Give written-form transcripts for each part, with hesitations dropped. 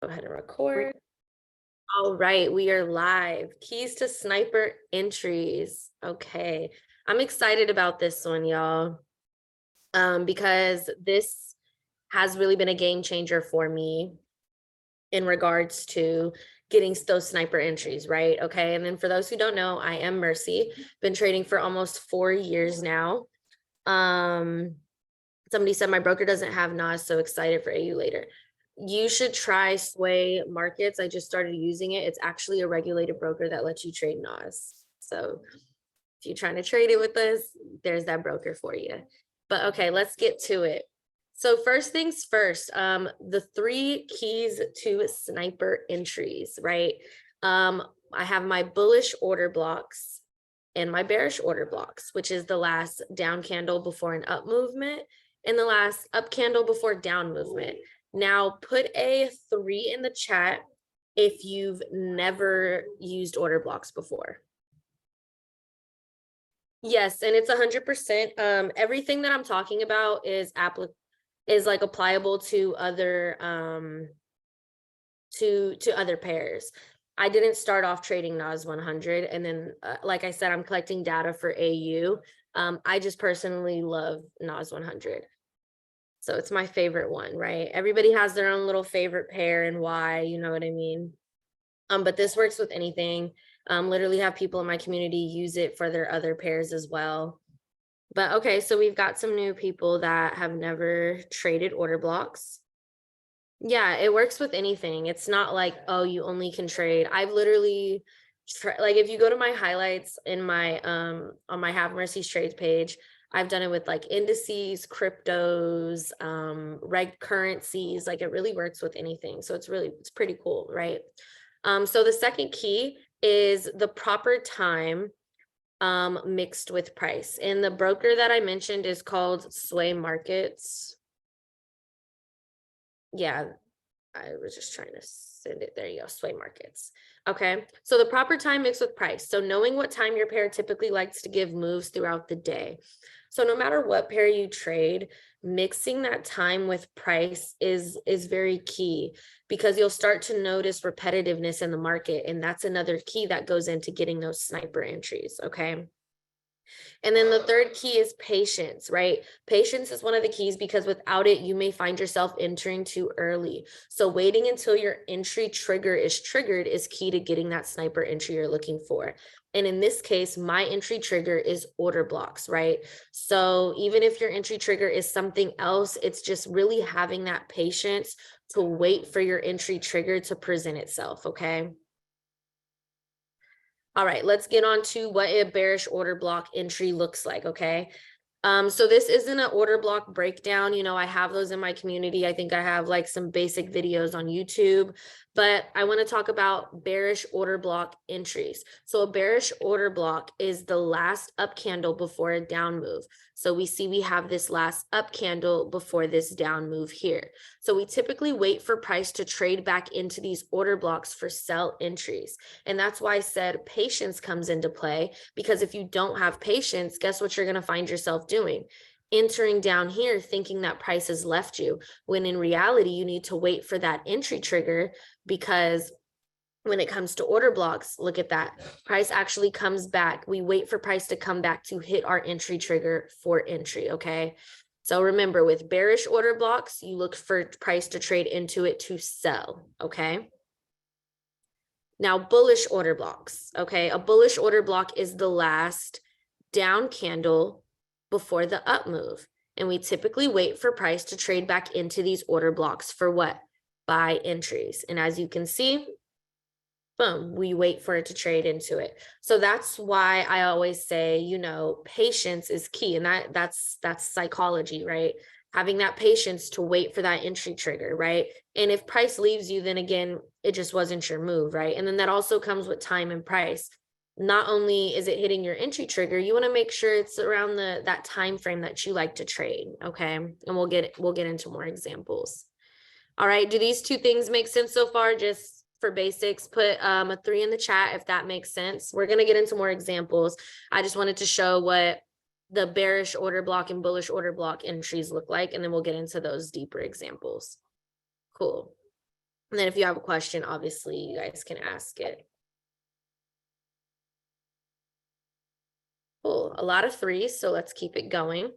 Go ahead and record. All right, we are live. Keys to sniper entries. Okay, I'm excited about this one, y'all, because this has really been a game changer for me in regards to getting those sniper entries, right? Okay, and then for those who don't know, I am Mercy. Been trading for almost 4 years now. Somebody said my broker doesn't have NAS, so excited for AU later. You should try Sway Markets. I just started using it. It's actually a regulated broker that lets you trade NAS. So if you're trying to trade it with us, there's that broker for you. But okay, let's get to it. So first things first, the 3 keys to sniper entries, right? I have my bullish order blocks and my bearish order blocks, which is the last down candle before an up movement and the last up candle before down movement. Now put a 3 in the chat if you've never used order blocks before. Yes, and it's 100%. Everything that I'm talking about is like applicable to other to other pairs. I didn't start off trading NAS 100, and then like I said, I'm collecting data for AU. I just personally love NAS 100. So it's my favorite one, right? Everybody has their own little favorite pair and why, you know what I mean? But this works with anything. Literally have people in my community use it for their other pairs as well. But okay, so we've got some new people that have never traded order blocks. Yeah, it works with anything. It's not like, oh, you only can trade. I've literally like if you go to my highlights in my on my HaveMerciTrades page, I've done it with like indices, cryptos, reg currencies. Like it really works with anything. So it's pretty cool, right? So the second key is the proper time mixed with price. And the broker that I mentioned is called Sway Markets. Yeah, I was just trying to send it. There you go, Sway Markets. Okay, so the proper time mixed with price. So knowing what time your pair typically likes to give moves throughout the day. So no matter what pair you trade, mixing that time with price is very key, because you'll start to notice repetitiveness in the market, and that's another key that goes into getting those sniper entries, okay? And then the third key is patience, right? Patience is one of the keys, because without it, you may find yourself entering too early. So waiting until your entry trigger is triggered is key to getting that sniper entry you're looking for. And in this case, my entry trigger is order blocks, right? So even if your entry trigger is something else, it's just really having that patience to wait for your entry trigger to present itself, okay? All right, let's get on to what a bearish order block entry looks like, okay? So this isn't an order block breakdown. You know, I have those in my community. I think I have like some basic videos on YouTube, but I want to talk about bearish order block entries. So a bearish order block is the last up candle before a down move. So we have this last up candle before this down move here. So we typically wait for price to trade back into these order blocks for sell entries. And that's why I said patience comes into play, because if you don't have patience, guess what you're going to find yourself doing? Entering down here thinking that price has left you, when in reality, you need to wait for that entry trigger, because when it comes to order blocks, look at that. Price actually comes back. We wait for price to come back to hit our entry trigger for entry, okay? So remember, with bearish order blocks, you look for price to trade into it to sell, okay? Now, bullish order blocks, okay? A bullish order block is the last down candle before the up move. And we typically wait for price to trade back into these order blocks for what? Buy entries. And as you can see, boom, we wait for it to trade into it. So that's why I always say, you know, patience is key. And that's psychology, right? Having that patience to wait for that entry trigger, right? And if price leaves you, then again, it just wasn't your move, right? And then that also comes with time and price. Not only is it hitting your entry trigger, you want to make sure it's around that time frame that you like to trade, okay? And we'll get into more examples. All right, do these 2 things make sense so far? Just for basics, put a 3 in the chat if that makes sense. We're going to get into more examples. I just wanted to show what the bearish order block and bullish order block entries look like, and then we'll get into those deeper examples. Cool. And then if you have a question, obviously you guys can ask it. Cool, a lot of threes, so let's keep it going.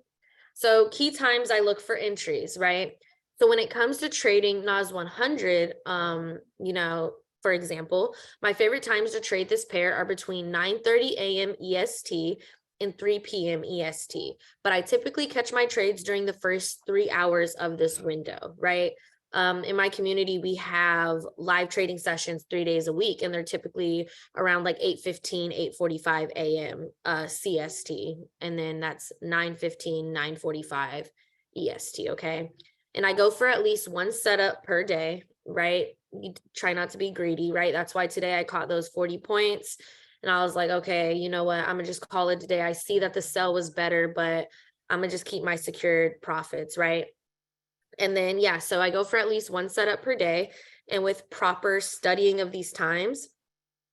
So key times I look for entries, right? So when it comes to trading NAS 100, you know, for example, my favorite times to trade this pair are between 9:30 a.m. EST and 3 p.m. EST. But I typically catch my trades during the first 3 hours of this window, right? In my community, we have live trading sessions 3 days a week, and they're typically around like 8:15, 8:45 a.m. CST, and then that's 9:15, 9:45 EST, okay? And I go for at least one setup per day, right? You try not to be greedy, right? That's why today I caught those 40 points, and I was like, okay, you know what? I'm gonna just call it today. I see that the sell was better, but I'm gonna just keep my secured profits, right? And then, yeah, so I go for at least one setup per day. And with proper studying of these times,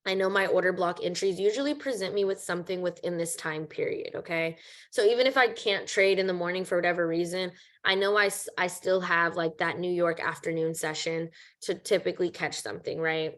I know my order block entries usually present me with something within this time period, okay? So even if I can't trade in the morning for whatever reason, I know I still have like that New York afternoon session to typically catch something, right?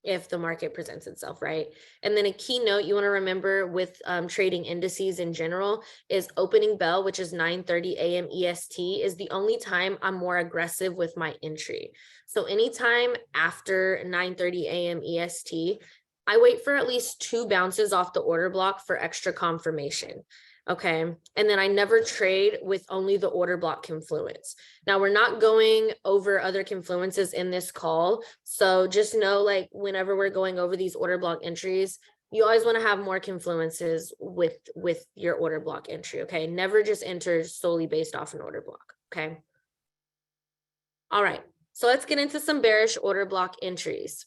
If the market presents itself, right? And then a key note you want to remember with trading indices in general is opening bell, which is 9:30 a.m. EST, is the only time I'm more aggressive with my entry. So anytime after 9:30 a.m. EST, I wait for at least 2 bounces off the order block for extra confirmation. Okay. And then I never trade with only the order block confluence. Now we're not going over other confluences in this call. So just know, like, whenever we're going over these order block entries, you always want to have more confluences with your order block entry. Okay. Never just enter solely based off an order block. Okay. All right. So let's get into some bearish order block entries.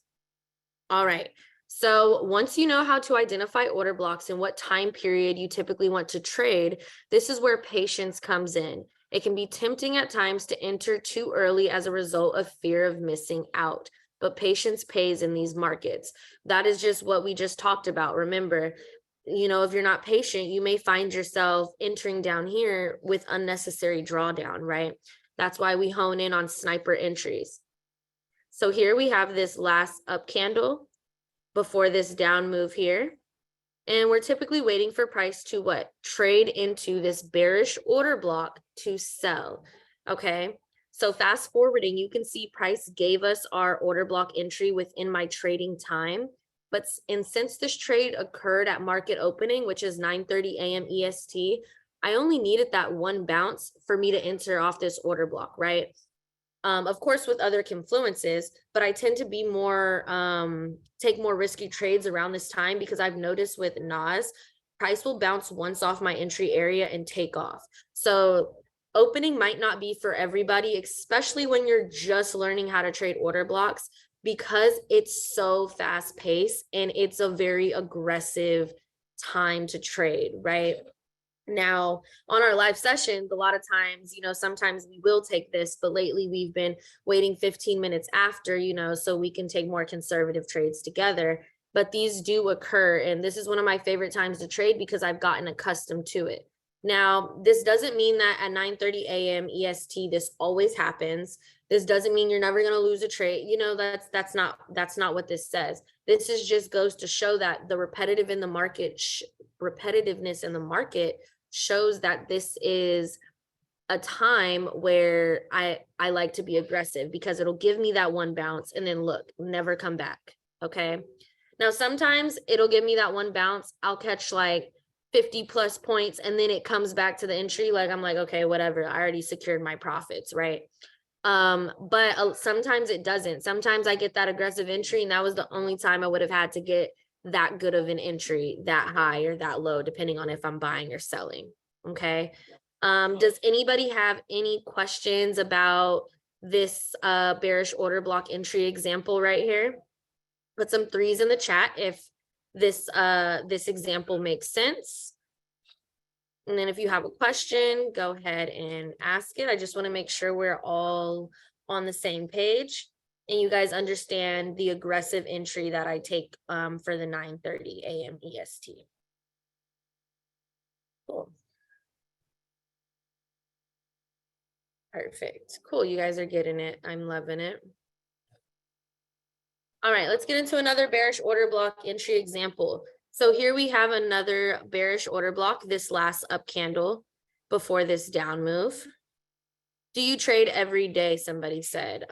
All right. So once you know how to identify order blocks and what time period you typically want to trade, this is where patience comes in. It can be tempting at times to enter too early as a result of fear of missing out, but patience pays in these markets. That is just what we just talked about. Remember, you know, if you're not patient, you may find yourself entering down here with unnecessary drawdown, right? That's why we hone in on sniper entries. So here we have this last up candle before this down move here. And we're typically waiting for price to what? Trade into this bearish order block to sell. Okay. So fast forwarding, you can see price gave us our order block entry within my trading time. But since this trade occurred at market opening, which is 9:30 a.m. EST, I only needed that one bounce for me to enter off this order block, right? Of course with other confluences, but I tend to be more take more risky trades around this time because I've noticed with NAS, price will bounce once off my entry area and take off. So opening might not be for everybody, especially when you're just learning how to trade order blocks, because it's so fast paced and it's a very aggressive time to trade, right? Now, on our live sessions, a lot of times, you know, sometimes we will take this, but lately we've been waiting 15 minutes after, you know, so we can take more conservative trades together. But these do occur. And this is one of my favorite times to trade because I've gotten accustomed to it. Now, this doesn't mean that at 9:30 a.m. EST, this always happens. This doesn't mean you're never going to lose a trade. You know, that's not what this says. This is just goes to show that the repetitiveness in the market shows that this is a time where I like to be aggressive because it'll give me that one bounce and then look, never come back. Okay. Now, sometimes it'll give me that one bounce. I'll catch like 50 plus points and then it comes back to the entry. Like, I'm like, okay, whatever. I already secured my profits. Right. But sometimes it doesn't. Sometimes I get that aggressive entry and that was the only time I would have had to get that good of an entry, that high or that low, depending on if I'm buying or selling. Okay. Does anybody have any questions about this bearish order block entry example right here? Put some threes in the chat if this example makes sense. And then if you have a question, go ahead and ask it. I just want to make sure we're all on the same page and you guys understand the aggressive entry that I take for the 9:30 a.m. EST. Cool. Perfect. Cool. You guys are getting it. I'm loving it. All right, let's get into another bearish order block entry example. So here we have another bearish order block, this last up candle before this down move. Do you trade every day? Somebody said.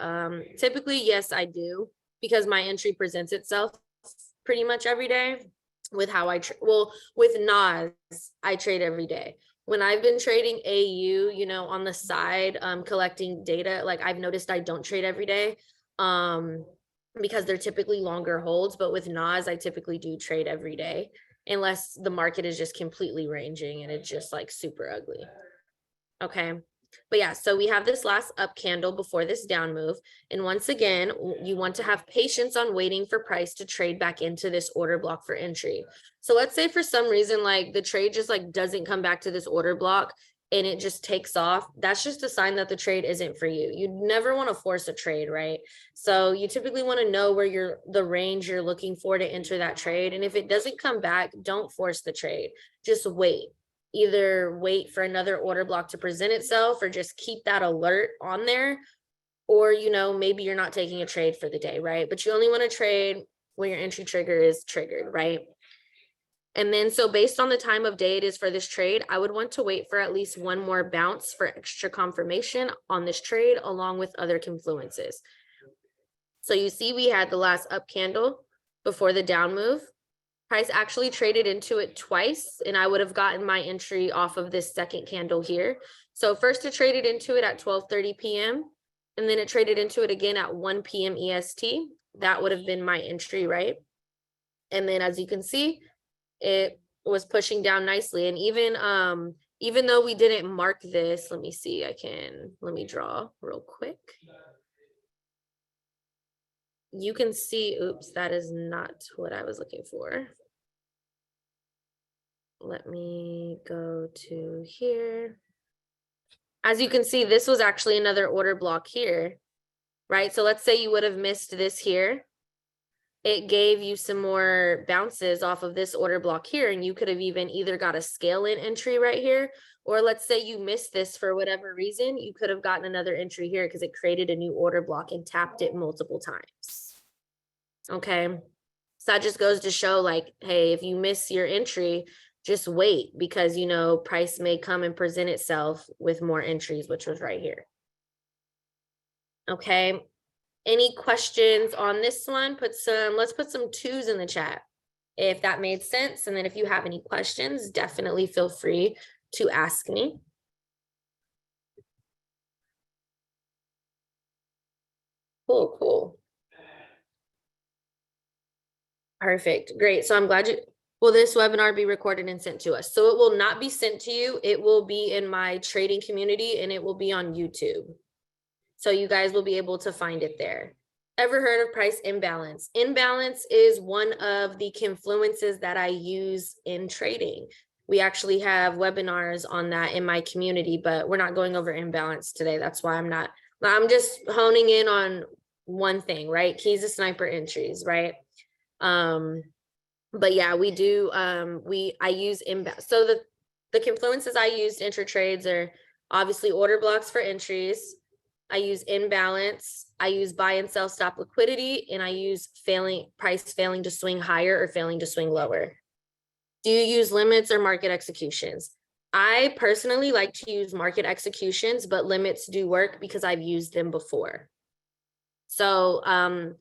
Typically, yes, I do, because my entry presents itself pretty much every day with how I well, with NAS, I trade every day. When I've been trading AU, you know, on the side, collecting data, like I've noticed I don't trade every day. Because they're typically longer holds, but with NAS, I typically do trade every day, unless the market is just completely ranging and it's just like super ugly. Okay. But yeah, so we have this last up candle before this down move. And once again, you want to have patience on waiting for price to trade back into this order block for entry. So let's say for some reason, like the trade just like doesn't come back to this order block and it just takes off. That's just a sign that the trade isn't for you. You never want to force a trade, right? So you typically want to know where the range you're looking for to enter that trade. And if it doesn't come back, don't force the trade. Just wait. Either wait for another order block to present itself or just keep that alert on there. Or, you know, maybe you're not taking a trade for the day, right? But you only want to trade when your entry trigger is triggered, right? And then, so based on the time of day it is for this trade, I would want to wait for at least one more bounce for extra confirmation on this trade, along with other confluences. So you see, we had the last up candle before the down move. Price actually traded into it twice, and I would have gotten my entry off of this second candle here. So first it traded into it at 12:30 p.m. and then it traded into it again at 1 p.m. EST. That would have been my entry, right? And then as you can see, it was pushing down nicely. And even though we didn't mark this, let me see, let me draw real quick. You can see, oops, that is not what I was looking for. Let me go to here. As you can see, this was actually another order block here, right? So let's say you would have missed this here. It gave you some more bounces off of this order block here, and you could have even either got a scale in entry right here, or let's say you missed this for whatever reason, you could have gotten another entry here because it created a new order block and tapped it multiple times. Okay. So that just goes to show, like, hey, if you miss your entry, just wait, because, you know, price may come and present itself with more entries, which was right here. Okay. Any questions on this one? Let's put some 2s in the chat if that made sense. And then if you have any questions, definitely feel free to ask me. Cool. Perfect. Great. So I'm glad will this webinar be recorded and sent to us? So it will not be sent to you. It will be in my trading community and it will be on YouTube. So you guys will be able to find it there. Ever heard of price imbalance? Imbalance is one of the confluences that I use in trading. We actually have webinars on that in my community, but we're not going over imbalance today. That's why I'm just honing in on one thing, right? Keys to sniper entries, right? But yeah, we do, I use imbalance. So the confluences I use to enter trades are obviously order blocks for entries. I use imbalance, I use buy and sell stop liquidity, and I use price failing to swing higher or failing to swing lower. Do you use limits or market executions? I personally like to use market executions, but limits do work because I've used them before. So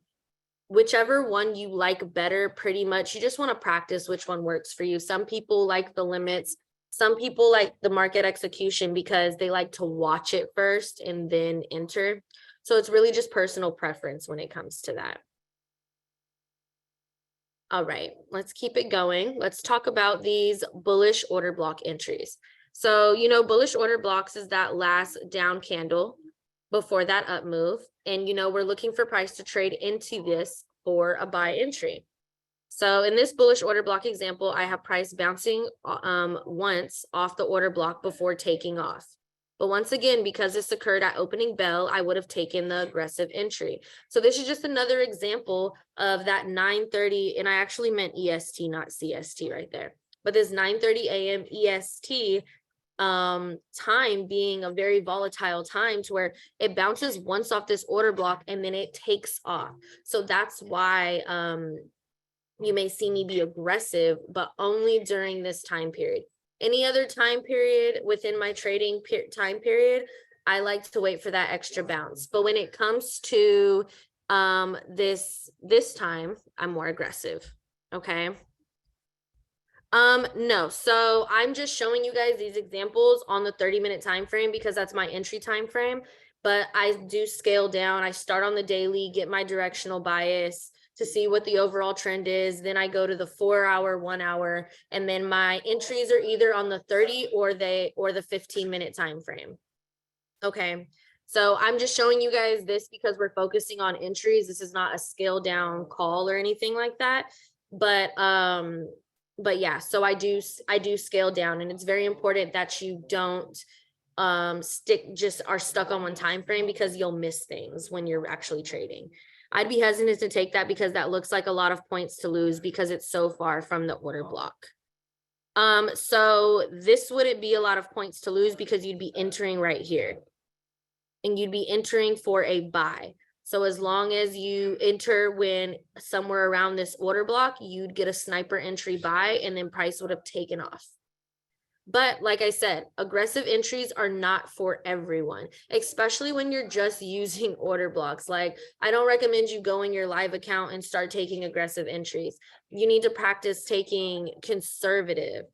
whichever one you like better, pretty much, you just want to practice which one works for you. Some people like the limits. Some people like the market execution because they like to watch it first and then enter. So it's really just personal preference when it comes to that. All right, let's keep it going. Let's talk about these bullish order block entries. So, you know, bullish order blocks is that last down candle before that up move. And, you know, we're looking for price to trade into this for a buy entry. So in this bullish order block example, I have price bouncing once off the order block before taking off. But once again, because this occurred at opening bell, I would have taken the aggressive entry. So this is just another example of that 9:30, and I actually meant EST, not CST right there. But this 9:30 a.m. EST, time being a very volatile time to where it bounces once off this order block and then it takes off. So that's why you may see me be aggressive, but only during this time period. Any other time period within my trading time period, I like to wait for that extra bounce. But when it comes to this time, I'm more aggressive. Okay. No, so I'm just showing you guys these examples on the 30-minute time frame because that's my entry time frame. But I do scale down. I start on the daily, get my directional bias to see what the overall trend is. Then I go to the 4-hour, 1 hour, and then my entries are either on the 30 or the 15-minute time frame. Okay. So I'm just showing you guys this because we're focusing on entries. This is not a scale down call or anything like that. But yeah, so I do scale down, and it's very important that you don't are stuck on one time frame because you'll miss things when you're actually trading. I'd be hesitant to take that because that looks like a lot of points to lose because it's so far from the order block. So this wouldn't be a lot of points to lose because you'd be entering right here and you'd be entering for a buy. So as long as you enter when somewhere around this order block, you'd get a sniper entry buy and then price would have taken off. But like I said, aggressive entries are not for everyone, especially when you're just using order blocks. Like, I don't recommend you go in your live account and start taking aggressive entries. You need to practice taking conservative.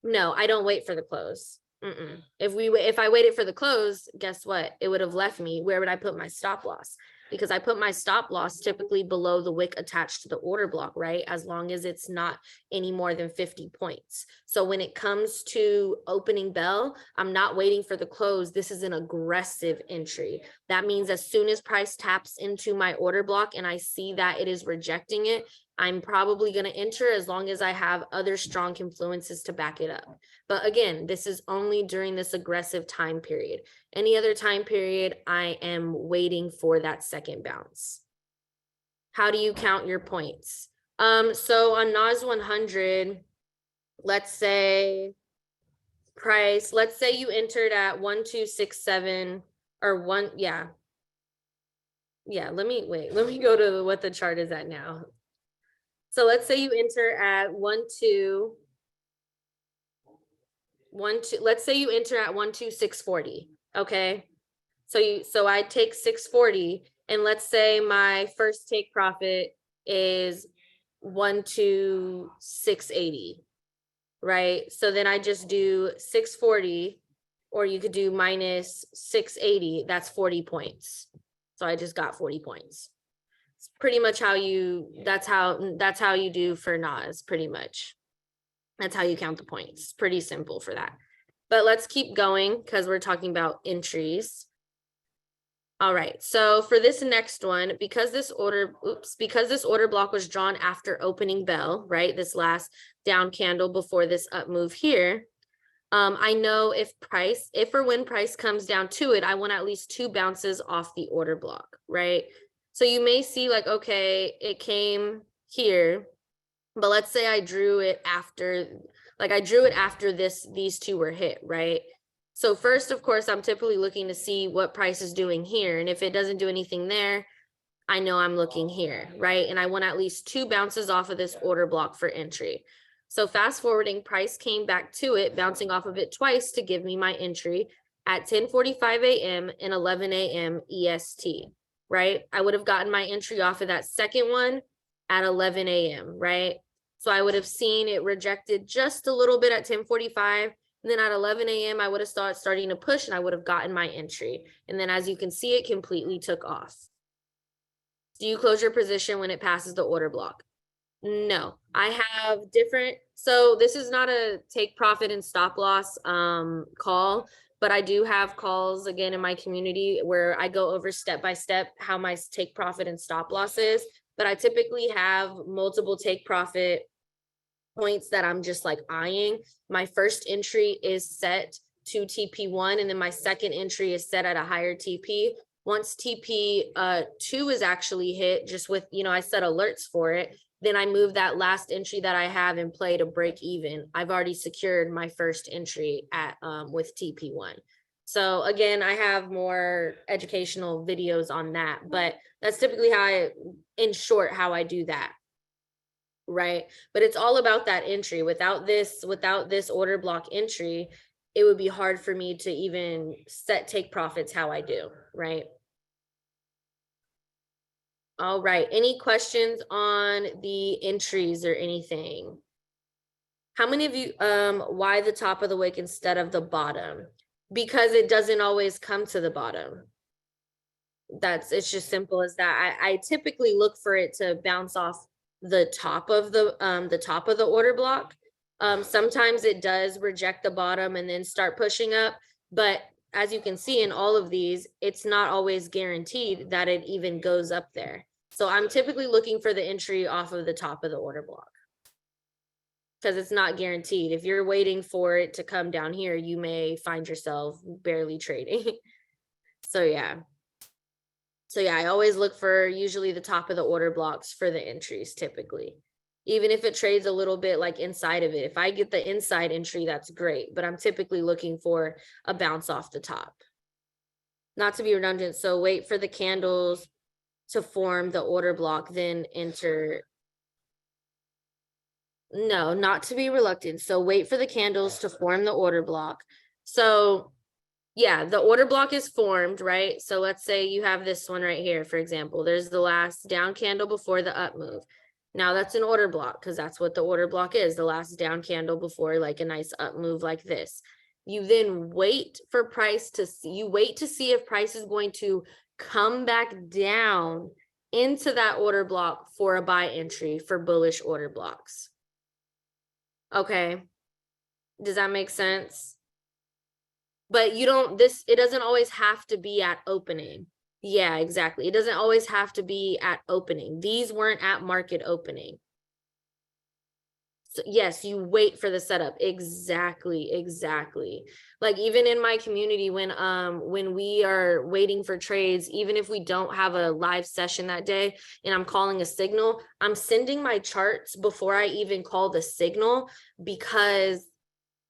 No, I don't wait for the close. If I waited for the close, guess what? It would have left me. Where would I put my stop loss? Because I put my stop loss typically below the wick attached to the order block, right? As long as it's not any more than 50 points. So when it comes to opening bell, I'm not waiting for the close. This is an aggressive entry. That means as soon as price taps into my order block and I see that it is rejecting it, I'm probably going to enter as long as I have other strong confluences to back it up. But again, this is only during this aggressive time period. Any other time period, I am waiting for that second bounce. How do you count your points? So on NAS 100, let's say you entered at 1267 or let me go to what the chart is at now. So let's say you enter at 12, let's say you enter at 12640. Okay. So I take 640, and let's say my first take profit is 12680, right? So then I just do 640, or you could do minus 680. That's 40 points. So I just got 40 points. It's pretty much that's how you do for NAS, pretty much. That's how you count the points. Pretty simple for that. But let's keep going because we're talking about entries. All right, so for this next one, because this order block was drawn after opening bell, right? This last down candle before this up move here, I know if or when price comes down to it, I want at least 2 bounces off the order block, right? So you may see like, okay, it came here, but let's say I drew it after, these two were hit, right? So first, of course, I'm typically looking to see what price is doing here. And if it doesn't do anything there, I know I'm looking here, right? And I want at least 2 bounces off of this order block for entry. So fast forwarding, price came back to it, bouncing off of it twice to give me my entry at 10:45 a.m. and 11 a.m. EST, right? I would have gotten my entry off of that second one at 11 a.m., right? So I would have seen it rejected just a little bit at 10:45. And then at 11 a.m., I would have starting to push, and I would have gotten my entry. And then as you can see, it completely took off. Do you close your position when it passes the order block? No, I have different. So this is not a take profit and stop loss call, but I do have calls again in my community where I go over step by step how my take profit and stop loss is. But I typically have multiple take profit points that I'm just like eyeing. My first entry is set to TP1, and then my second entry is set at a higher TP. Once TP 2 is actually hit, just with, you know, I set alerts for it, then I move that last entry that I have in play to break even. I've already secured my first entry at with TP1. So again, I have more educational videos on that, but that's typically how in short, how I do that. Right. But it's all about that entry. Without this order block entry, it would be hard for me to even take profits how I do. Right. All right. Any questions on the entries or anything? How many of you, why the top of the wick instead of the bottom? Because it doesn't always come to the bottom. It's just simple as that. I typically look for it to bounce off the top of the order block. Sometimes it does reject the bottom and then start pushing up, but as you can see in all of these, it's not always guaranteed that it even goes up there. So I'm typically looking for the entry off of the top of the order block, because it's not guaranteed. If you're waiting for it to come down here, you may find yourself barely trading. So yeah. So yeah, I always look for usually the top of the order blocks for the entries typically. Even if it trades a little bit like inside of it. If I get the inside entry, that's great, but I'm typically looking for a bounce off the top. Not to be redundant, so wait for the candles to form the order block, then enter. No, not to be reluctant. So wait for the candles to form the order block. So yeah, the order block is formed, right? So let's say you have this one right here, for example. There's the last down candle before the up move. Now that's an order block because that's what the order block is, the last down candle before like a nice up move like this. You then wait for price to see, you wait to see if price is going to come back down into that order block for a buy entry for bullish order blocks. Okay. Does that make sense? But it doesn't always have to be at opening. Yeah, exactly. It doesn't always have to be at opening. These weren't at market opening. So yes, you wait for the setup. Exactly. Like even in my community, when we are waiting for trades, even if we don't have a live session that day and I'm calling a signal, I'm sending my charts before I even call the signal, because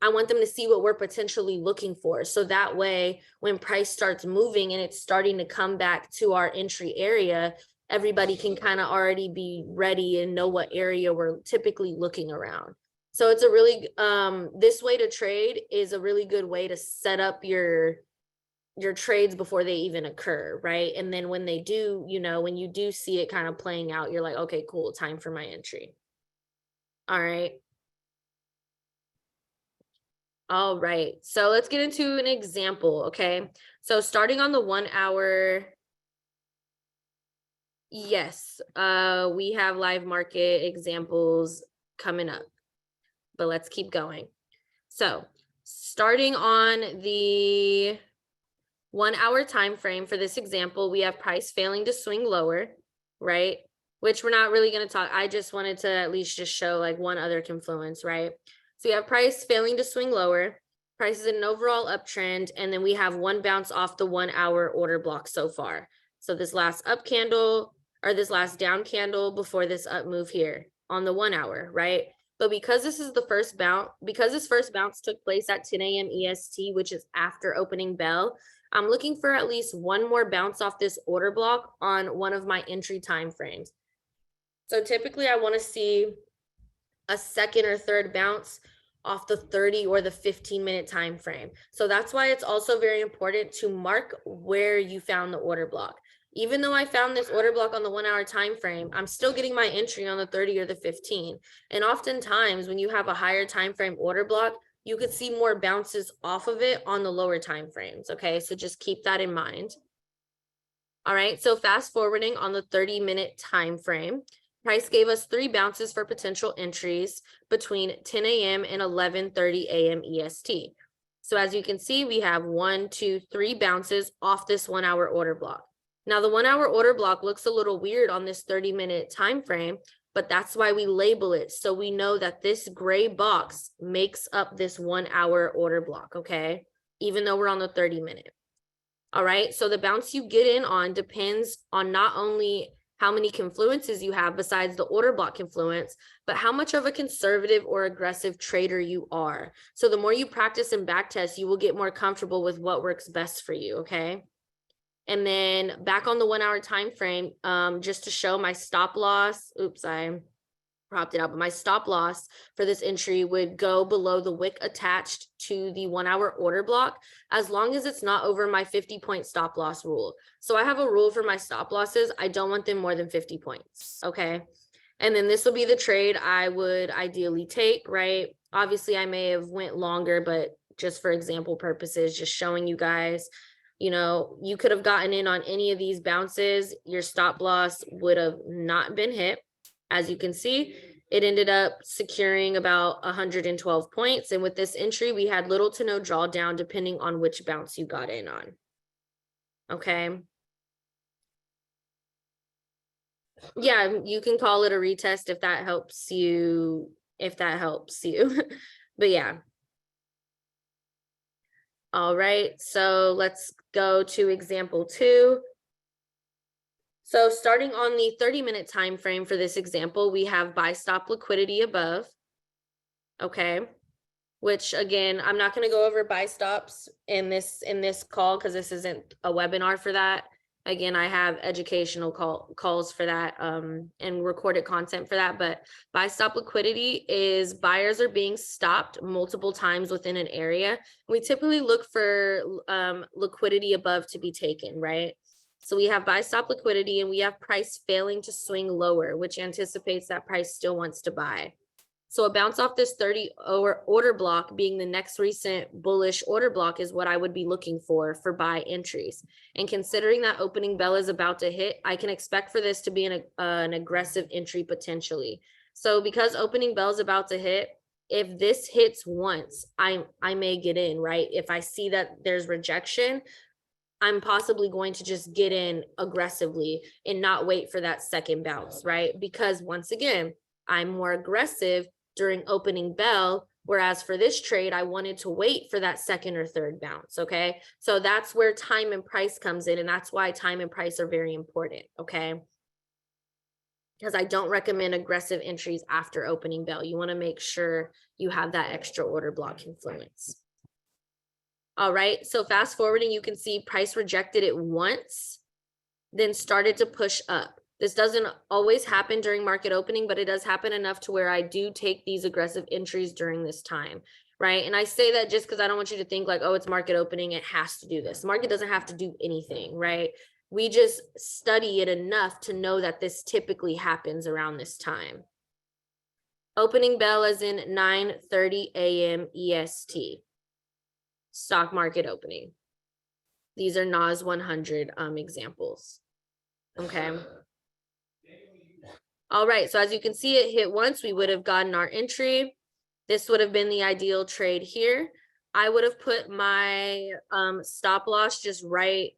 I want them to see what we're potentially looking for. So that way, when price starts moving and it's starting to come back to our entry area, everybody can kind of already be ready and know what area we're typically looking around. So it's a really, this way to trade is a really good way to set up your trades before they even occur, right? And then when they do, when you do see it kind of playing out, you're like, okay, cool, time for my entry. All right. All right, so let's get into an example, okay? So starting on the 1 hour, yes, we have live market examples coming up, but let's keep going. So starting on the 1 hour time frame for this example, we have price failing to swing lower, right? Which we're not really going to talk. I just wanted to at least just show like one other confluence, right? So we have price failing to swing lower, price is in an overall uptrend, and then we have one bounce off the 1 hour order block so far. So this last up candle or this last down candle before this up move here on the 1 hour, right? But because this is the first bounce, because this first bounce took place at 10 a.m. EST, which is after opening bell, I'm looking for at least one more bounce off this order block on one of my entry time frames. So typically I want to see a second or third bounce off the 30 or the 15-minute time frame. So that's why it's also very important to mark where you found the order block. Even though I found this order block on the 1 hour time frame, I'm still getting my entry on the 30 or the 15. And oftentimes when you have a higher time frame order block, you could see more bounces off of it on the lower time frames. Okay, so just keep that in mind. All right, so fast forwarding on the 30-minute time frame, price gave us 3 bounces for potential entries between 10 a.m. and 11:30 a.m. EST. So as you can see, we have 1, 2, 3 bounces off this 1 hour order block. Now the 1 hour order block looks a little weird on this 30-minute time frame, but that's why we label it. So we know that this gray box makes up this 1 hour order block, okay? Even though we're on the 30-minute. All right, so the bounce you get in on depends on not only how many confluences you have besides the order block confluence, but how much of a conservative or aggressive trader you are. So the more you practice and backtest, you will get more comfortable with what works best for you, okay? And then back on the 1 hour time frame, just to show my stop loss, oops, I propped it out, but my stop loss for this entry would go below the wick attached to the 1 hour order block, as long as it's not over my 50-point stop loss rule. So I have a rule for my stop losses. I don't want them more than 50 points. Okay. And then this will be the trade I would ideally take, right? Obviously I may have went longer, but just for example purposes, just showing you guys, you know, you could have gotten in on any of these bounces. Your stop loss would have not been hit. As you can see, it ended up securing about 112 points. And with this entry, we had little to no drawdown depending on which bounce you got in on. Okay. Yeah, you can call it a retest if that helps you, But yeah. All right, so let's go to example 2. So starting on the 30-minute time frame for this example, we have buy stop liquidity above. Okay, which again, I'm not going to go over buy stops in this call because this isn't a webinar for that. Again, I have educational calls for that and recorded content for that. But buy stop liquidity is buyers are being stopped multiple times within an area. We typically look for liquidity above to be taken, right? So we have buy stop liquidity and we have price failing to swing lower, which anticipates that price still wants to buy. So a bounce off this 30-hour order block being the next recent bullish order block is what I would be looking for buy entries. And considering that opening bell is about to hit, I can expect for this to be an aggressive entry potentially. So because opening bell is about to hit, if this hits once, I may get in, right? If I see that there's rejection, I'm possibly going to just get in aggressively and not wait for that second bounce, right? Because once again, I'm more aggressive during opening bell, whereas for this trade, I wanted to wait for that second or third bounce, okay? So that's where time and price comes in, and that's why time and price are very important, okay? Because I don't recommend aggressive entries after opening bell. You wanna make sure you have that extra order block influence. All right, so fast forwarding, you can see price rejected it once, then started to push up. This doesn't always happen during market opening, but it does happen enough to where I do take these aggressive entries during this time, right? And I say that just because I don't want you to think like, oh, it's market opening, it has to do this. The market doesn't have to do anything, right? We just study it enough to know that this typically happens around this time. Opening bell is in 9:30 a.m. EST. Stock market opening. These are NAS 100 examples. Okay. All right, so as you can see, it hit once, we would have gotten our entry. This would have been the ideal trade here. I would have put my stop loss just right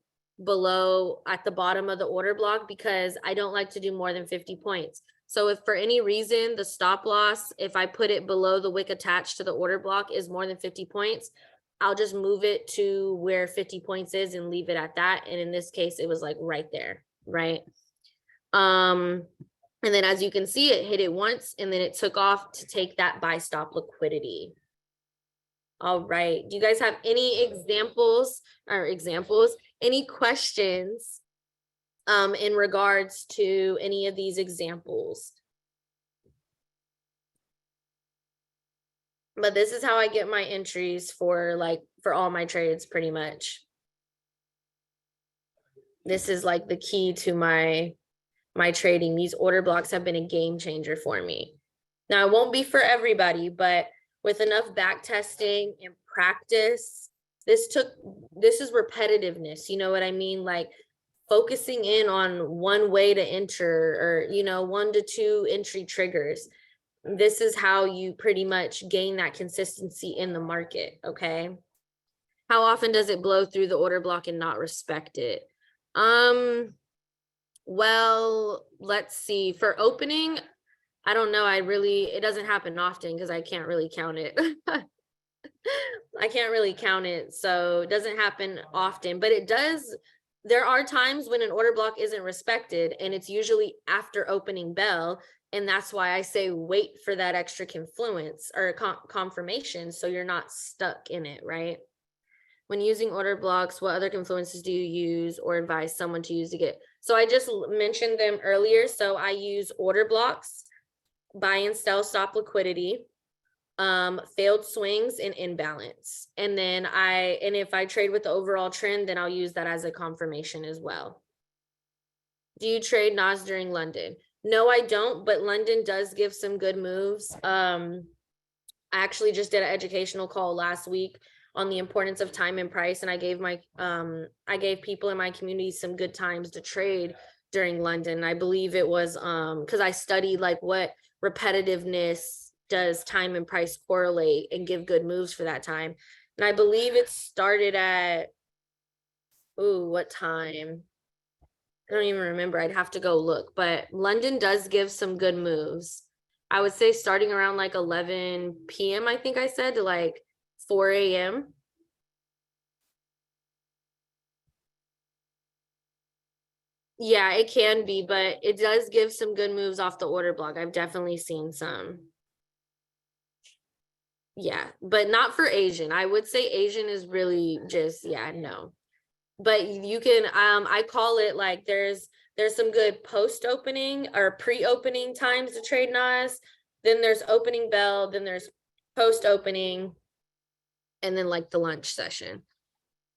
below at the bottom of the order block because I don't like to do more than 50 points. So if for any reason the stop loss, if I put it below the wick attached to the order block is more than 50 points, I'll just move it to where 50 points is and leave it at that. And in this case, it was like right there, right? And then as you can see, it hit it once and then it took off to take that buy stop liquidity. All right. Do you guys have any any questions in regards to any of these examples? But this is how I get my entries for all my trades pretty much. This is like the key to my trading. These order blocks have been a game changer for me. Now, it won't be for everybody, but with enough back testing and practice, this is repetitiveness. You know what I mean? Like focusing in on one way to enter or, 1 to 2 entry triggers. This is how you pretty much gain that consistency in the market, okay? How often does it blow through the order block and not respect it? Well, let's see. For opening, I don't know. It doesn't happen often because I can't really count it. I can't really count it, so it doesn't happen often, but it does. There are times when an order block isn't respected, and it's usually after opening bell. And that's why I say wait for that extra confluence or confirmation so you're not stuck in it, right? When using order blocks, what other confluences do you use or advise someone to use to get? So I just mentioned them earlier. So I use order blocks, buy and sell stop liquidity, failed swings, and imbalance. And then if I trade with the overall trend, then I'll use that as a confirmation as well. Do you trade NAS during London? No, I don't, but London does give some good moves. I actually just did an educational call last week on the importance of time and price, and I gave people in my community some good times to trade during London. I believe it was because I studied like what repetitiveness does time and price correlate and give good moves for that time. And I believe it started at what time? I don't even remember. I'd have to go look, but London does give some good moves. I would say starting around like 11 p.m., I think I said, to like 4 a.m. Yeah, it can be, but it does give some good moves off the order block. I've definitely seen some. Yeah, but not for Asian. I would say Asian is really just, yeah, no. But you can, I call it like there's some good post opening or pre-opening times to trade NAS. Then there's opening bell, then there's post opening, and then like the lunch session.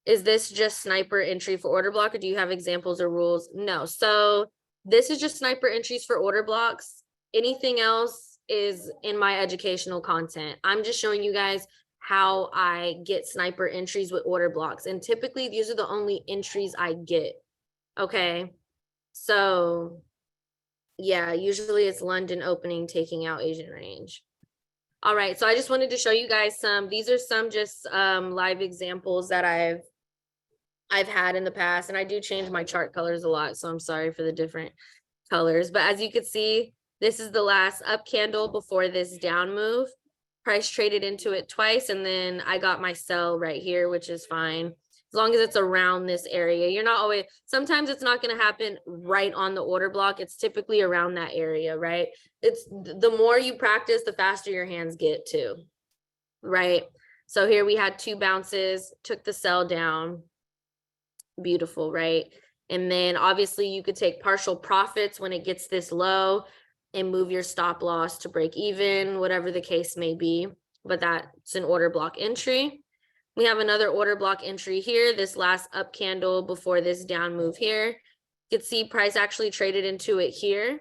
Is this just sniper entry for order block, or do you have examples or rules? No. So this is just sniper entries for order blocks. Anything else is in my educational content. I'm just showing you guys how I get sniper entries with order blocks. And typically these are the only entries I get. Okay. So yeah, usually it's London opening, taking out Asian range. All right. So I just wanted to show you guys these are some just live examples that I've had in the past, and I do change my chart colors a lot, so I'm sorry for the different colors. But as you can see, this is the last up candle before this down move. Price traded into it twice, and then I got my sell right here, which is fine. As long as it's around this area. You're not always, sometimes it's not going to happen right on the order block. It's typically around that area, right? It's the more you practice, the faster your hands get too, right? So here we had two bounces, took the sell down. Beautiful, right? And then obviously you could take partial profits when it gets this low and move your stop loss to break even, whatever the case may be. But that's an order block entry. We have another order block entry here, this last up candle before this down move here. You can see price actually traded into it here.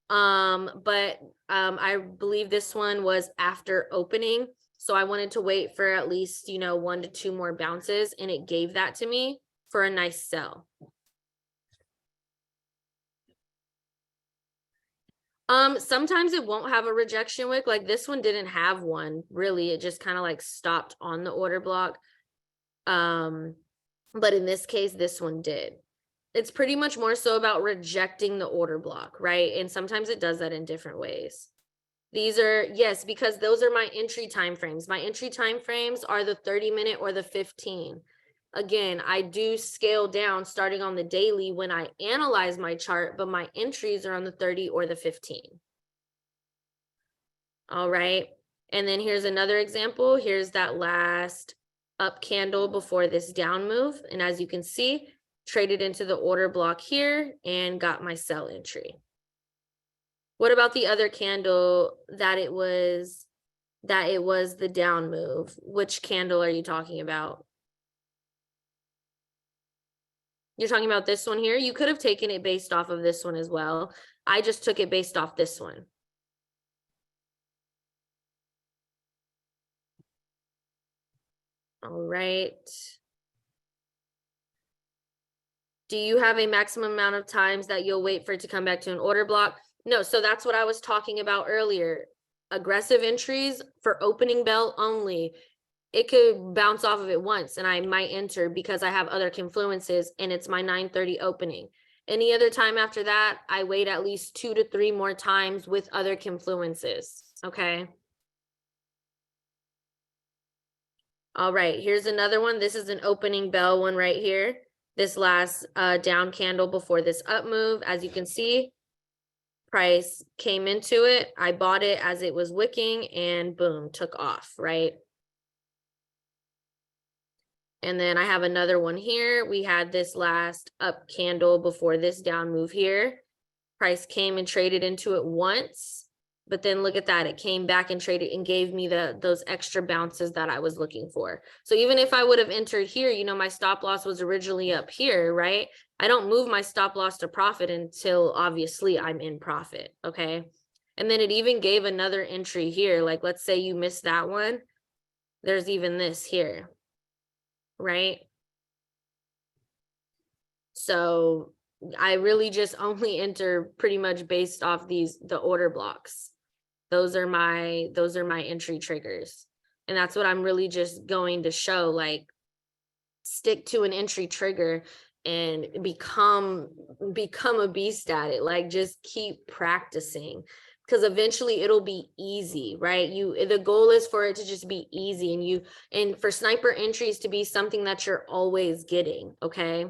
But I believe this one was after opening. So I wanted to wait for at least, 1 to 2 more bounces, and it gave that to me for a nice sell. Sometimes it won't have a rejection wick. Like this one didn't have one, really. It just kind of like stopped on the order block. But in this case, this one did. It's pretty much more so about rejecting the order block, right? And sometimes it does that in different ways. These are, yes, because those are my entry time frames. My entry time frames are the 30-minute or the 15. Again, I do scale down starting on the daily when I analyze my chart, but my entries are on the 30 or the 15. All right. And then here's another example. Here's that last up candle before this down move. And as you can see, traded into the order block here and got my sell entry. What about the other candle that it was the down move? Which candle are you talking about? You're talking about this one here? You could have taken it based off of this one as well. I just took it based off this one. All right. Do you have a maximum amount of times that you'll wait for it to come back to an order block? No, so that's what I was talking about earlier. Aggressive entries for opening bell only. It could bounce off of it once and I might enter because I have other confluences and it's my 9:30 opening. Any other time after that, I wait at least 2 to 3 more times with other confluences. Okay. All right, here's another one. This is an opening bell one right here. This last down candle before this up move, as you can see, price came into it. I bought it as it was wicking and boom, took off, right? And then I have another one here. We had this last up candle before this down move here. Price came and traded into it once, but then look at that. It came back and traded and gave me those extra bounces that I was looking for. So even if I would have entered here, you know, my stop loss was originally up here, right? I don't move my stop loss to profit until obviously I'm in profit, okay? And then it even gave another entry here. Like, let's say you missed that one. There's even this here, right? So I really just only enter pretty much based off the order blocks. Those are my entry triggers. And that's what I'm really just going to show, like, stick to an entry trigger and become a beast at it. Like, just keep practicing, because eventually it'll be easy, right? The goal is for it to just be easy, and for sniper entries to be something that you're always getting, okay?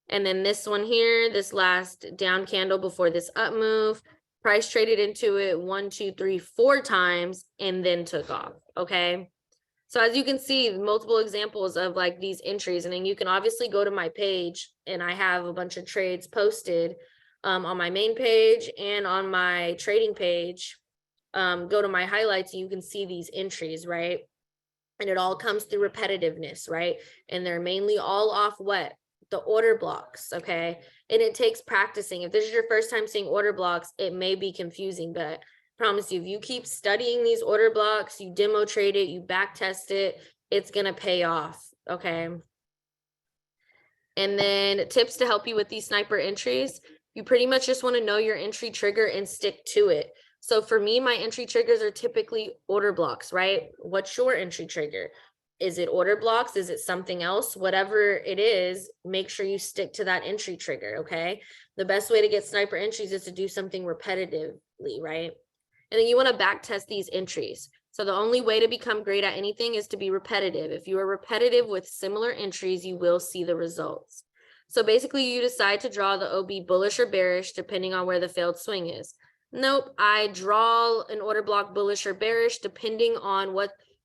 And then this one here, this last down candle before this up move, price traded into it 1, 2, 3, 4 times and then took off, okay? So as you can see, multiple examples of like these entries, and then you can obviously go to my page, and I have a bunch of trades posted on my main page and on my trading page. Go to my highlights and you can see these entries, right? And it all comes through repetitiveness, right? And they're mainly all off what? The order blocks, okay? And it takes practicing. If this is your first time seeing order blocks, it may be confusing, but I promise you, if you keep studying these order blocks, you demo trade it, you back test it, it's gonna pay off, okay? And then tips to help you with these sniper entries, you pretty much just wanna know your entry trigger and stick to it. So for me, my entry triggers are typically order blocks, right? What's your entry trigger? Is it order blocks? Is it something else? Whatever it is, make sure you stick to that entry trigger, okay? The best way to get sniper entries is to do something repetitively, right? And then you want to back test these entries. So the only way to become great at anything is to be repetitive. If you are repetitive with similar entries, you will see the results. So basically you decide to draw the OB bullish or bearish depending on where the failed swing is. Nope, I draw an order block bullish or bearish depending on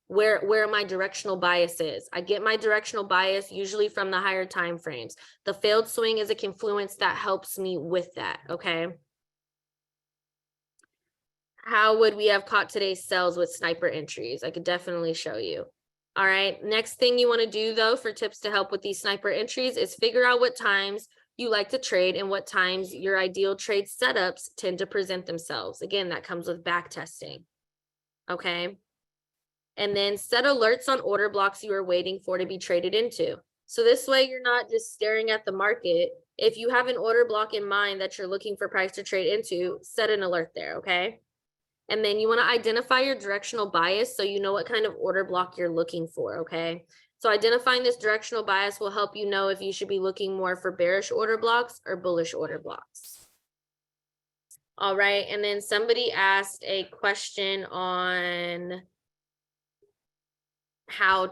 where my directional bias is. I get my directional bias usually from the higher time frames. The failed swing is a confluence that helps me with that, okay? How would we have caught today's sells with sniper entries? I could definitely show you. All right, next thing you want to do though for tips to help with these sniper entries is figure out what times you like to trade and what times your ideal trade setups tend to present themselves. Again, that comes with back testing, okay? And then set alerts on order blocks you are waiting for to be traded into. So this way you're not just staring at the market. If you have an order block in mind that you're looking for price to trade into, set an alert there, okay? And then you want to identify your directional bias so you know what kind of order block you're looking for, okay? So identifying this directional bias will help you know if you should be looking more for bearish order blocks or bullish order blocks. All right, and then somebody asked a question on how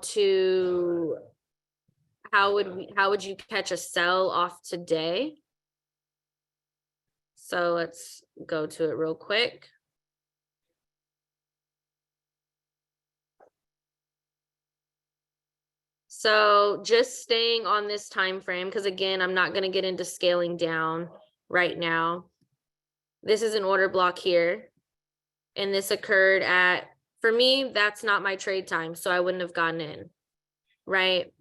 would you catch a sell off today? So let's go to it real quick. So just staying on this time frame, because again, I'm not going to get into scaling down right now. This is an order block here, and this occurred at, for me, that's not my trade time, so I wouldn't have gotten in, right?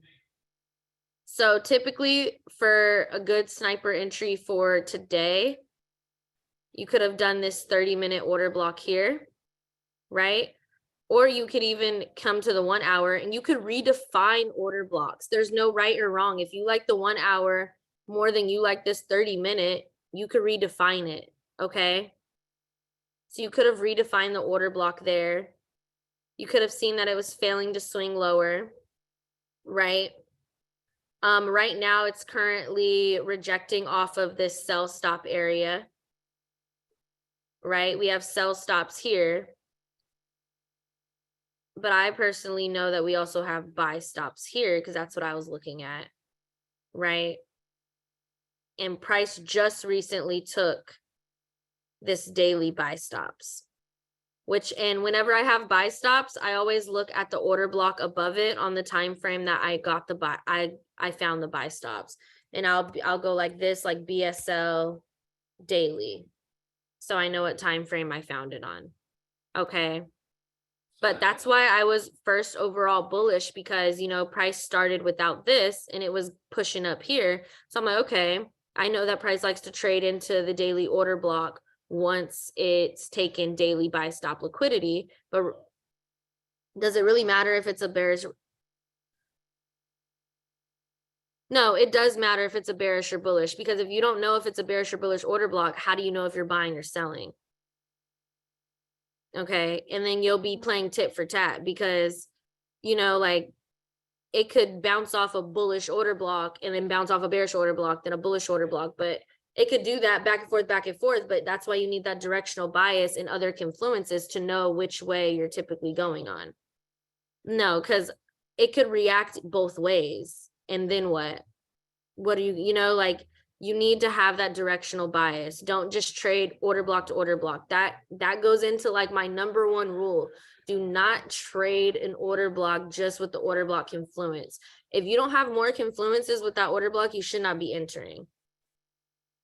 So typically for a good sniper entry for today, you could have done this 30-minute order block here, right? Or you could even come to the 1 hour and you could redefine order blocks. There's no right or wrong. If you like the 1 hour more than you like this 30-minute, you could redefine it, okay? So you could have redefined the order block there. You could have seen that it was failing to swing lower, right? Right now it's currently rejecting off of this sell stop area, right? We have sell stops here. But I personally know that we also have buy stops here because that's what I was looking at, right? And price just recently took this daily buy stops, and whenever I have buy stops, I always look at the order block above it on the time frame that I got the buy. I found the buy stops, and I'll go like this, like BSL daily, so I know what time frame I found it on. Okay. But that's why I was first overall bullish, because, you know, price started without this and it was pushing up here. So I'm like, okay, I know that price likes to trade into the daily order block once it's taken daily buy stop liquidity. But does it really matter if it's a bearish? No, it does matter if it's a bearish or bullish, because if you don't know if it's a bearish or bullish order block, how do you know if you're buying or selling? Okay. And then you'll be playing tit for tat, because, you know, like, it could bounce off a bullish order block and then bounce off a bearish order block, then a bullish order block. But it could do that back and forth, back and forth. But that's why you need that directional bias and other confluences to know which way you're typically going on. No, because it could react both ways. And then what? What do you know, like, you need to have that directional bias. Don't just trade order block to order block. That goes into like my number one rule. Do not trade an order block just with the order block confluence. If you don't have more confluences with that order block, you should not be entering.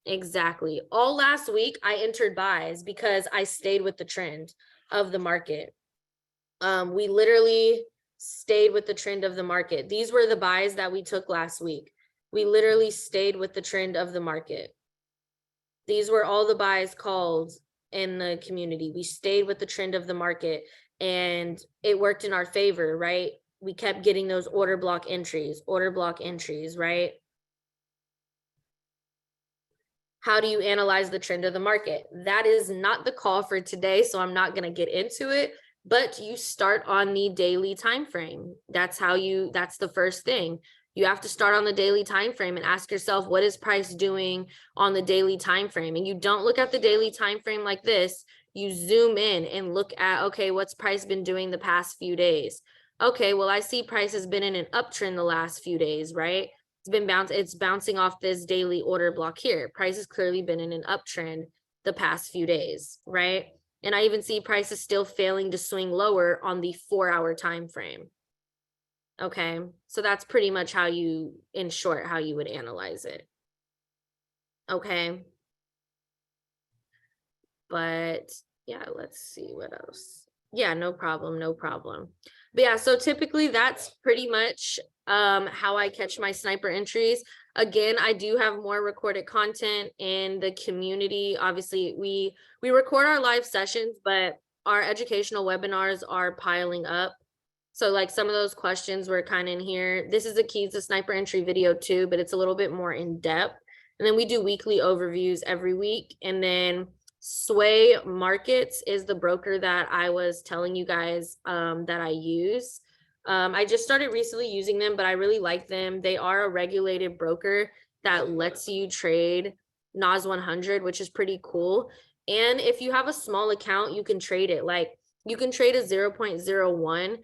Exactly. All last week, I entered buys because I stayed with the trend of the market. We literally stayed with the trend of the market. These were the buys that we took last week. We literally stayed with the trend of the market. These were all the buys called in the community. We stayed with the trend of the market, and it worked in our favor, right? We kept getting those order block entries, right? How do you analyze the trend of the market? That is not the call for today, so I'm not going to get into it, but you start on the daily time frame. That's the first thing. You have to start on the daily time frame and ask yourself, what is price doing on the daily time frame? And you don't look at the daily time frame like this. You zoom in and look at, okay, what's price been doing the past few days? Okay, well, I see price has been in an uptrend the last few days, right? It's bouncing off this daily order block here. Price has clearly been in an uptrend the past few days, right? And I even see price is still failing to swing lower on the 4-hour time frame. Okay, so that's pretty much how you would analyze it. Okay, but yeah, let's see what else. Yeah, no problem. But yeah, so typically that's pretty much how I catch my sniper entries. Again, I do have more recorded content in the community. Obviously, we record our live sessions, but our educational webinars are piling up. So like some of those questions were kind of in here. This is the keys to sniper entry video too, but it's a little bit more in depth. And then we do weekly overviews every week. And then Sway Markets is the broker that I was telling you guys that I use. I just started recently using them, but I really like them. They are a regulated broker that lets you trade NAS 100, which is pretty cool. And if you have a small account, you can trade it. Like you can trade a 0.01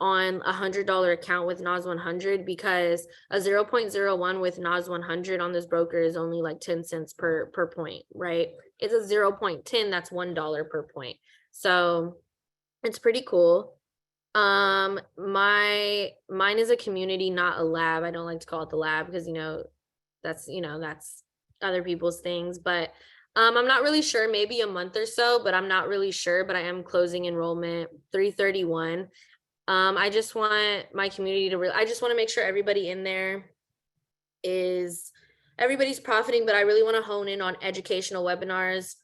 on $100 account with NAS 100, because a 0.01 with NAS 100 on this broker is only like 10 cents per point, right? It's a 0.10, that's $1 per point. So it's pretty cool. Mine is a community, not a lab. I don't like to call it the lab because that's other people's things, but I'm not really sure, maybe a month or so, but I'm not really sure, but I am closing enrollment 3/31. I just want my community to I just want to make sure everybody in there everybody's profiting, but I really want to hone in on educational webinars,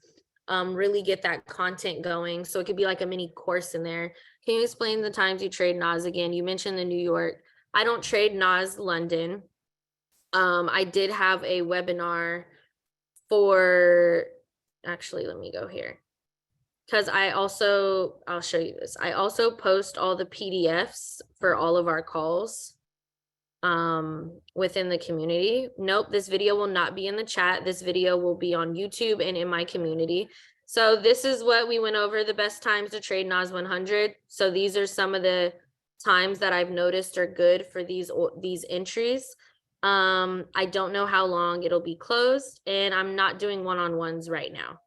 really get that content going. So it could be like a mini course in there. Can you explain the times you trade NAS again? You mentioned the New York. I don't trade NAS London. I did have a webinar actually, let me go here. Because I'll show you this. I also post all the PDFs for all of our calls within the community. Nope, this video will not be in the chat. This video will be on YouTube and in my community. So this is what we went over, the best times to trade NAS 100. So these are some of the times that I've noticed are good for these entries. I don't know how long it'll be closed, and I'm not doing one-on-ones right now.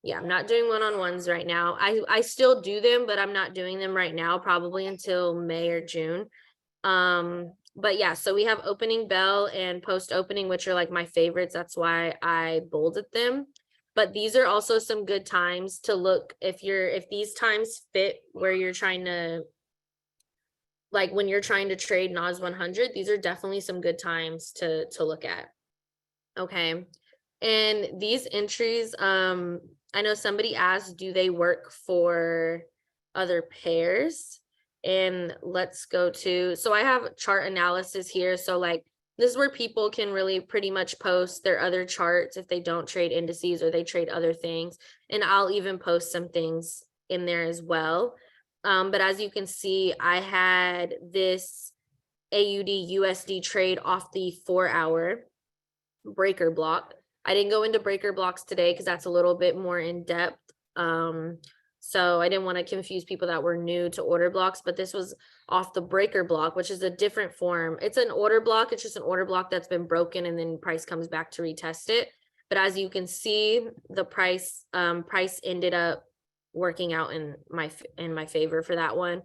Yeah, I'm not doing one-on-ones right now. I still do them, but I'm not doing them right now, probably until May or June. But yeah, so we have opening bell and post opening, which are like my favorites. That's why I bolded them. But these are also some good times to look if these times fit where you're trying to, like when you're trying to trade NAS 100, these are definitely some good times to look at. Okay. And these entries, I know somebody asked, do they work for other pairs? And let's go to, so I have chart analysis here. So like, this is where people can really pretty much post their other charts if they don't trade indices or they trade other things. And I'll even post some things in there as well. But as you can see, I had this AUD USD trade off the 4-hour breaker block. I didn't go into breaker blocks today because that's a little bit more in depth. So I didn't want to confuse people that were new to order blocks, but this was off the breaker block, which is a different form. It's an order block. It's just an order block that's been broken and then price comes back to retest it. But as you can see, the price ended up working out in my favor for that one.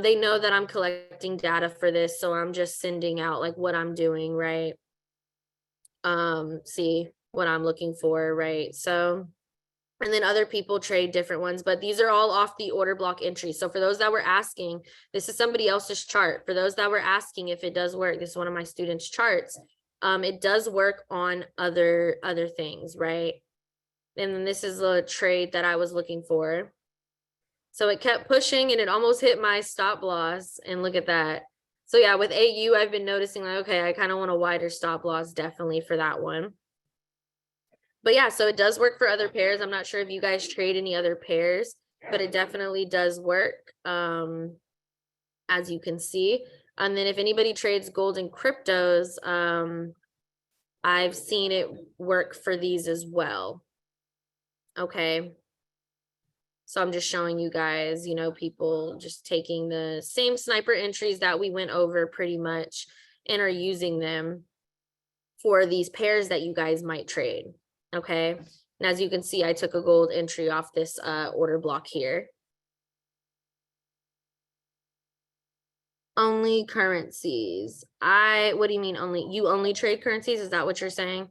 They know that I'm collecting data for this, so I'm just sending out like what I'm doing, right? See what I'm looking for, right? So, and then other people trade different ones, but these are all off the order block entry. So for those that were asking, this is somebody else's chart. For those that were asking if it does work, this is one of my students' charts. It does work on other things, right? And then this is a trade that I was looking for. So it kept pushing and it almost hit my stop loss. And look at that. So yeah, with AU, I've been noticing like, okay, I kind of want a wider stop loss definitely for that one. But yeah, so it does work for other pairs. I'm not sure if you guys trade any other pairs, but it definitely does work, as you can see. And then if anybody trades gold and cryptos, I've seen it work for these as well. Okay. So I'm just showing you guys, you know, people just taking the same sniper entries that we went over pretty much and are using them for these pairs that you guys might trade. Okay. And as you can see, I took a gold entry off this order block here. Only currencies. What do you mean only? You only trade currencies? Is that what you're saying?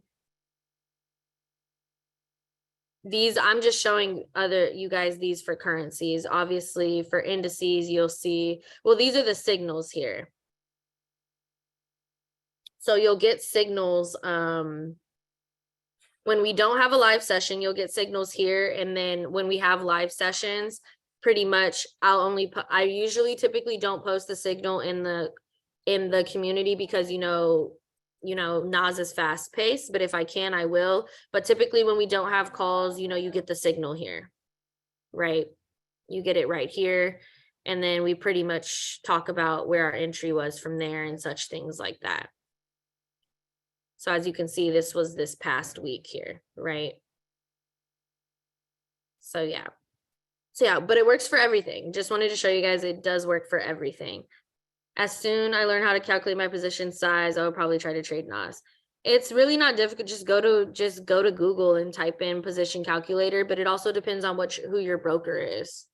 These, I'm just showing you guys these for currencies. Obviously for indices, you'll see, well, these are the signals here. So you'll get signals, when we don't have a live session, you'll get signals here. And then when we have live sessions, pretty much I usually typically don't post the signal in the community because, you know, NAS is fast paced, but if I can, I will. But typically when we don't have calls, you know, you get the signal here, right? You get it right here. And then we pretty much talk about where our entry was from there and such things like that. So as you can see, this was this past week here, right? So yeah. So yeah, but it works for everything. Just wanted to show you guys it does work for everything. As soon as I learn how to calculate my position size, I will probably try to trade NAS. It's really not difficult. Just go to Google and type in position calculator, but it also depends on who your broker is.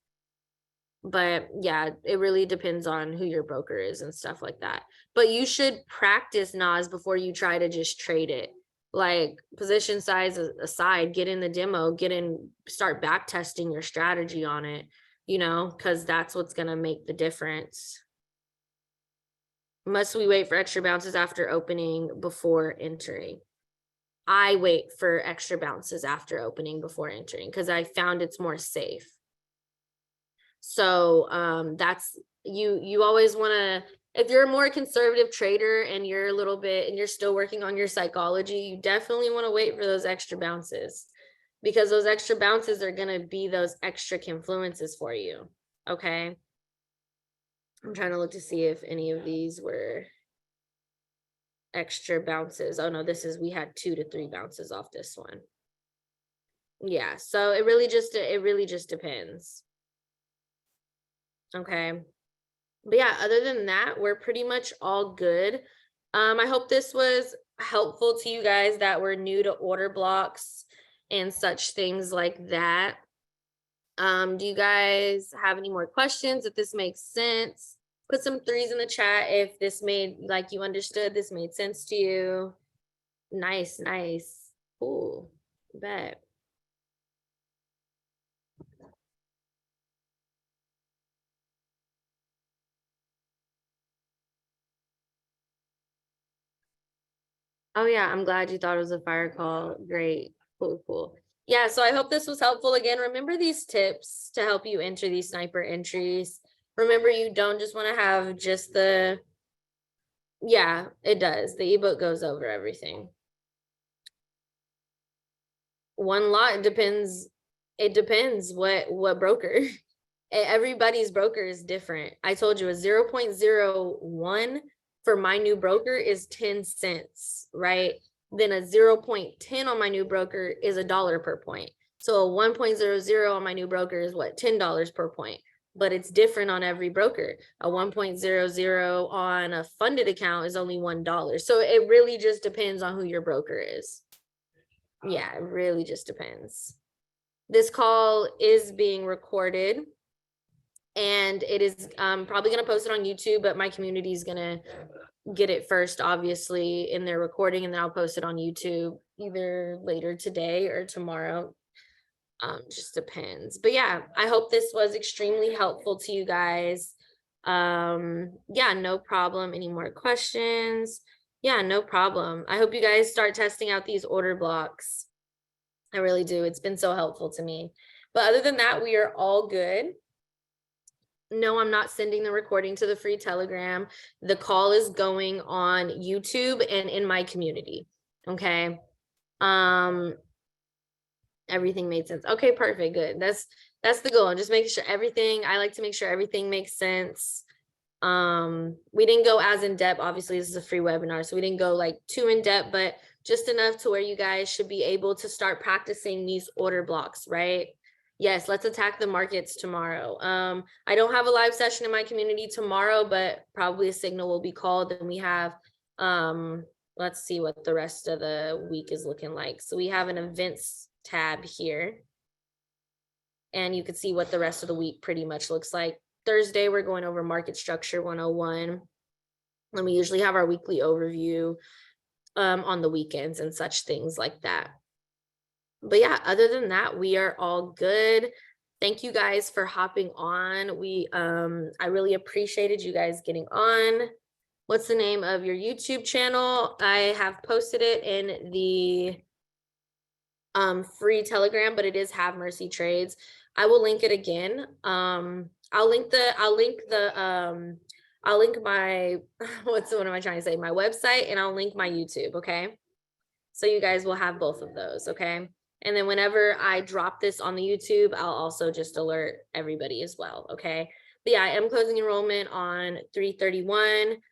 But yeah, it really depends on who your broker is and stuff like that. But you should practice NAS before you try to just trade it. Like position size aside, get in the demo, start back testing your strategy on it, you know, because that's what's going to make the difference. Must we wait for extra bounces after opening before entering? I wait for extra bounces after opening before entering because I found it's more safe. So that's you always want to, if you're a more conservative trader and you're still working on your psychology, you definitely want to wait for those extra bounces because those extra bounces are going to be those extra confluences for you. Okay. I'm trying to look to see if any of these were extra bounces. Oh no, we had 2 to 3 bounces off this one. Yeah, so it really just depends. Okay. But yeah, other than that, we're pretty much all good. I hope this was helpful to you guys that were new to order blocks and such things like that. Do you guys have any more questions? If this makes sense, put some threes in the chat if this made, like, you understood, this made sense to you. Nice, nice. Cool. Bet. Oh yeah, I'm glad you thought it was a fire call. Great. Cool, cool. Yeah, so I hope this was helpful. Again, remember these tips to help you enter these sniper entries. Remember, you don't just want to have just the, yeah, it does. The ebook goes over everything. One lot depends, it depends what broker. Everybody's broker is different. I told you a 0.01 for my new broker is 10 cents, right? Then a 0.10 on my new broker is $1 per point. So a 1.00 on my new broker is what, $10 per point. But it's different on every broker. A 1.00 on a funded account is only $1. So it really just depends on who your broker is. Yeah, it really just depends. This call is being recorded and it is probably going to post it on YouTube, but my community is going to get it first, obviously, in their recording, and then I'll post it on YouTube either later today or tomorrow. Just depends. But yeah, I hope this was extremely helpful to you guys. Yeah, no problem. Any more questions? Yeah, no problem. I hope you guys start testing out these order blocks. I really do. It's been so helpful to me. But other than that, we are all good. No, I'm not sending the recording to the free Telegram. The call is going on YouTube and in my community. Okay. Everything made sense. Okay, perfect. Good. That's the goal. Just making sure everything, I like to make sure everything makes sense. We didn't go as in depth. Obviously, this is a free webinar, so we didn't go like too in depth, but just enough to where you guys should be able to start practicing these order blocks, right? Yes, let's attack the markets tomorrow. I don't have a live session in my community tomorrow, but probably a signal will be called. And we have, let's see what the rest of the week is looking like. So we have an events tab here, and you can see what the rest of the week pretty much looks like. Thursday, we're going over Market Structure 101. And we usually have our weekly overview on the weekends and such things like that. But yeah, other than that, we are all good. Thank you guys for hopping on. I really appreciated you guys getting on. What's the name of your YouTube channel? I have posted it in the free Telegram, but it is HaveMerciTrades. I will link it again. I'll link my what am I trying to say? My website, and I'll link my YouTube, okay? So you guys will have both of those, okay? And then whenever I drop this on the YouTube, I'll also just alert everybody as well, okay? But yeah, I am closing enrollment on 3/31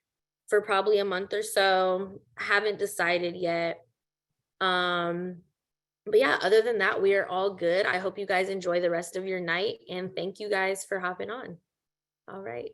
for probably a month or so. Haven't decided yet. But yeah, other than that, we are all good. I hope you guys enjoy the rest of your night, and thank you guys for hopping on. All right.